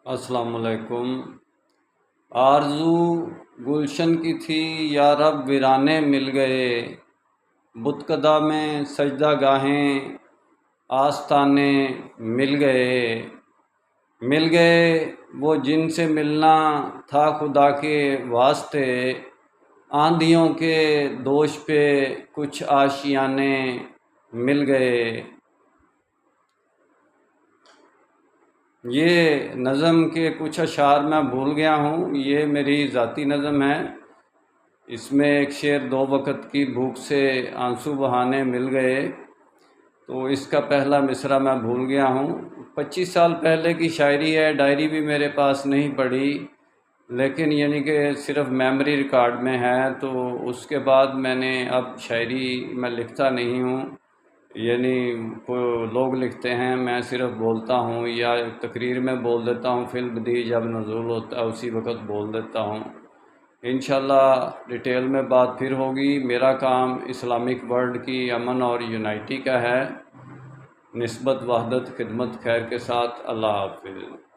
अस्सलाम वालेकुम। आरज़ू गुलशन की थी या रब वीराने मिल गए, बुतकदा में सजदा गाहें आस्ताने मिल गए वो जिनसे मिलना था खुदा के वास्ते, आंधियों के दोष पे कुछ आशियाने मिल गए। ये नज़म के कुछ अशार मैं भूल गया हूँ, ये मेरी ज़ाती नज़म है। इसमें एक शेर दो वक़्त की भूख से आंसू बहाने मिल गए, तो इसका पहला मिसरा मैं भूल गया हूँ। 25 साल पहले की शायरी है, डायरी भी मेरे पास नहीं पड़ी, लेकिन यानी कि सिर्फ़ मेमोरी रिकॉर्ड में है। तो उसके बाद मैंने अब शायरी मैं लिखता नहीं हूँ, यानी लोग लिखते हैं, मैं सिर्फ़ बोलता हूँ या तकरीर में बोल देता हूँ। फ़िल्म दी जब नज़ूल होता है उसी वक़्त बोल देता हूँ। इंशाल्लाह डिटेल में बात फिर होगी। मेरा काम इस्लामिक वर्ल्ड की अमन और यूनाइटी का है। निस्बत वहदत खिदमत खैर के साथ। अल्लाह हाफ़िज़।